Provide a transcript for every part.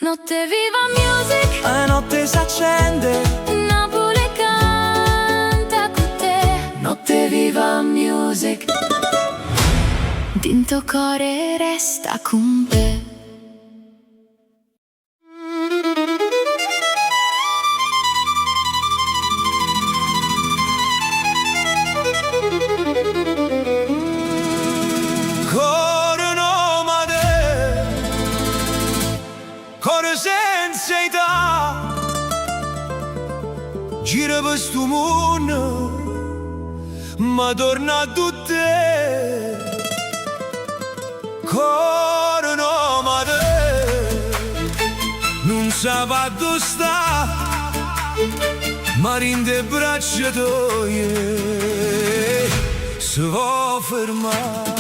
Notte viva music, La notte s'accende, Napoli canta con te. notte viva music. Dinto core resta con te. Core nomade, core senza età, gira per sto mondo, ma torna a tutte. Core nomade, non sa va dove sta, ma rinde braccia tue, si può fermare.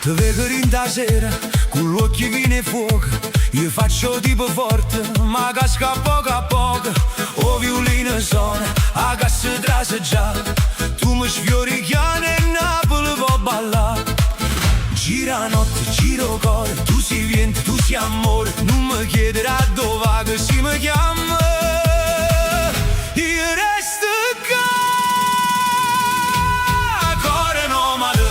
Ti vedo sera, con gli occhi pieni di fuoco. Io faccio tipo forte, ma casca a poco. O violino suona, a cassa trase già. Tu mi sfiori chiane e Napoli può ballare. Gira notte, giro cuore, tu sei vento, tu sei amore. Non mi chiederà dove va, che si mi chiama. Io resto qua. Cuore nomade,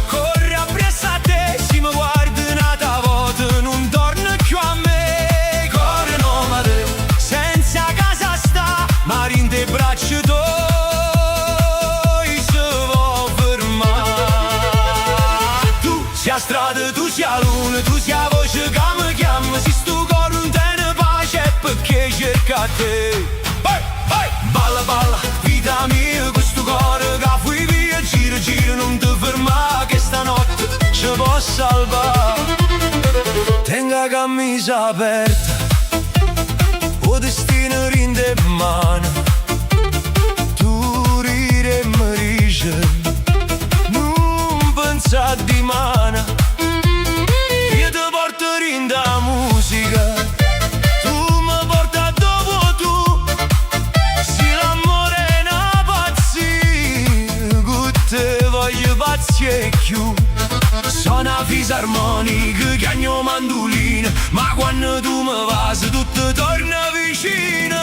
corre appresso a te. Si mi guarda un'altra volta, non torna più a me. Cuore nomade, senza casa sta, ma rinde braccia tuoi si può fermare. Tu sei a strada, tu sei a luna, tu sei a voce che mi chiama. Se sto cuore non tiene pace perché cerca te. Balla, balla, vita mia, questo cuore che fui via. Gira, gira, non ti fermare, che stanotte ci può salvare. Tenga la camisa aperta, o destino rinde mano. Tu ride e mi dice, non pensa di mana. Io ti porto rinde la musica, tu mi porta dopo tu. Se l'amore è una pazzia, con te voglio pazzie più. Suona fisarmonica, chiagno mandolina, ma quando tu mi vas tutto torna vicino.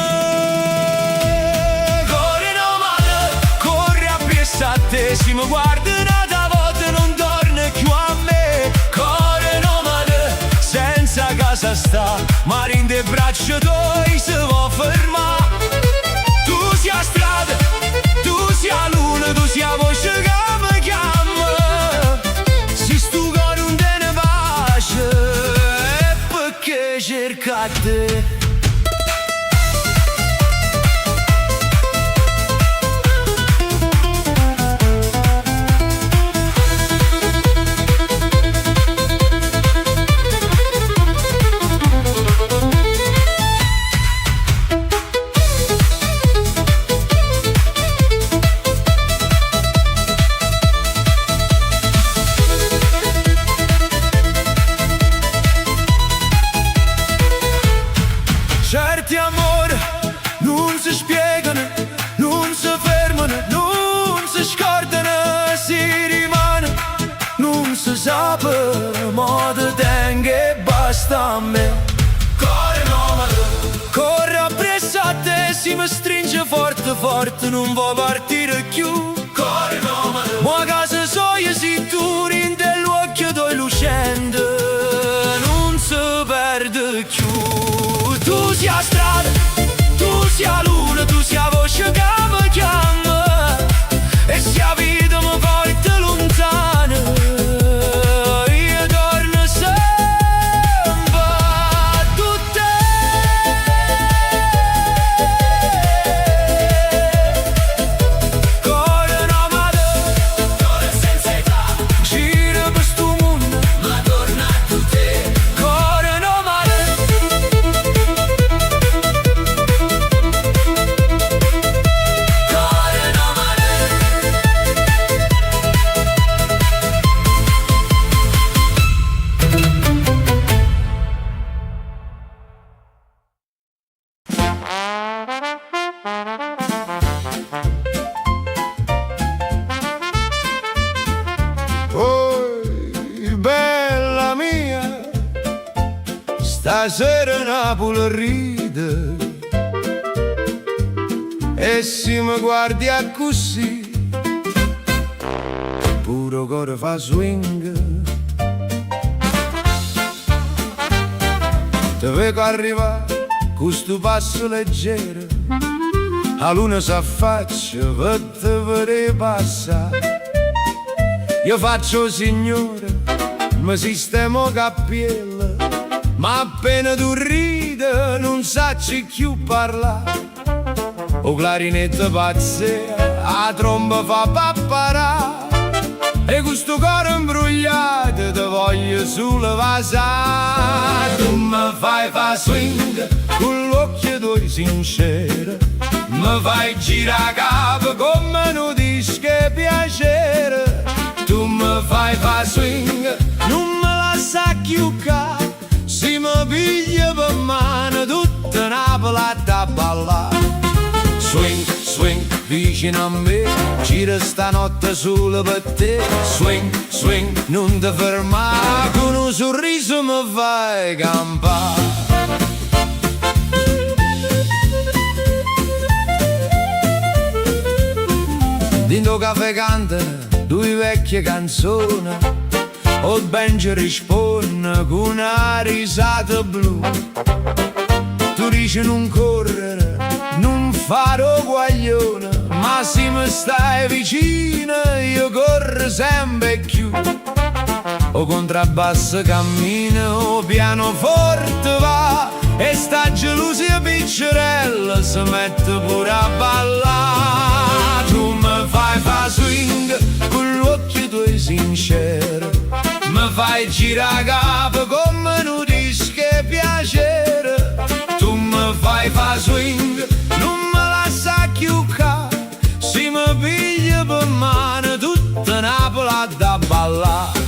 Corre nomade, corre appresso a te. Se mi guarda un'altra volta non torna più a me. Corre nomade, senza casa sta, ma rinde braccia tuoi si può fermare. Tu sei a strada, tu sei a luna, tu sei a voce che mi chiama. Se stu cuore non te ne pace, è perché cerca te. Certi amori non si spiegano, non si fermano, non si scordano, si rimane. Non si sa ma te tengo e basta a me. Cuore nomade, corre appresso a te. Si mi stringe forte forte, non vuoi partire più. Cuore nomade, ma casa soia si tu rinde l'occhio tuoi lucente, non si perde più. Tu sei a strada, tu sei a luna, tu sei a voce che mi chiama. E se la vita mi porta lontano, io torno sempre a tutte. Cuore nomade, cuore senza età, stasera Napoli ride. E se mi guardi a così, puro cuore fa swing. Te vedo arrivare con sto passo leggero, la luna si affaccia per te vedere passare. Io faccio signore, mi sistemo cappiello, ma appena tu ridi non sacci più parlare. O clarinetto pazzea, la tromba fa papparà, e questo cuore imbrugliato ti voglio sulle vasate. Tu mi fai fa swing con l'occhio tuoi sincero, mi fai girare capo come non dische piacere. Tu mi fai fa swing, non me la sa chiuccare, se mi piglia per mano tutta Napoli da ballare. Swing, swing, vicino a me, gira stanotte solo per te. Swing, swing, non ti fermare, con un sorriso mi fai campare. Dentro caffè cantano due vecchie canzoni, o il Benji risponde con una risata blu. Tu dici non correre, non fare guaglione, ma se mi stai vicino io corro sempre più. O contrabbasso cammina, o pianoforte va, e sta gelosia piccerella si mette pure a ballare. Tu mi fai fa swing con l'occhio tuoi sincero, mi fai girare capo come non dische piacere. Tu mi fai fa swing, non me la sa chiuccare, se mi piglia per mano tutta Napoli da ballare.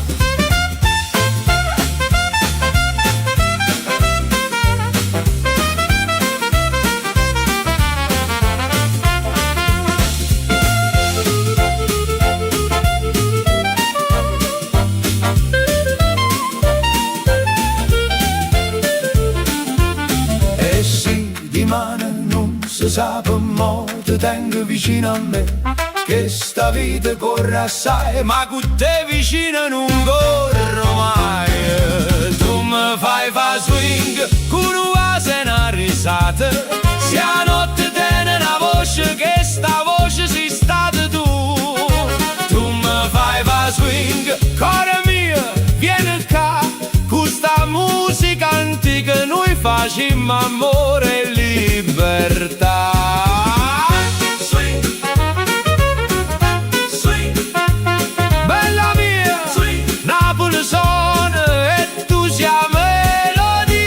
Se sape mo ti tengo vicino a me, che sta vita corre assai, ma con te vicino non corro mai. Tu mi fai fa swing con una e una risata, se a notte tiene una voce, che sta voce sei stata tu. Tu mi fai fa swing, cuore mio, vieni qua, con sta musica antica noi facciamo amore e libertà. Swing, swing, bella mia, swing, Napoli suona e tu sia melodia.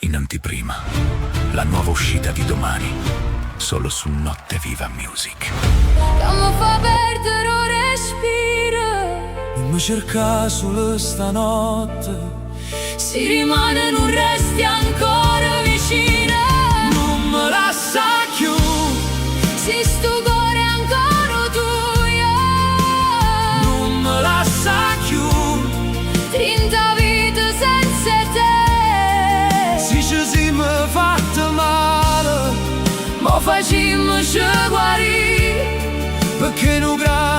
In anteprima, la nuova uscita di domani, solo su Notte Viva Music. Che mi fa perdere un respiro, Non mi cerca solo stanotte, si rimane non resti ancora vicino. non me la sa più, Se sto cuore è ancora tuo, non me la sa più. 30 vite senza te. Se ci siamo fatto male, Mo facciamoci guarire, perché non grave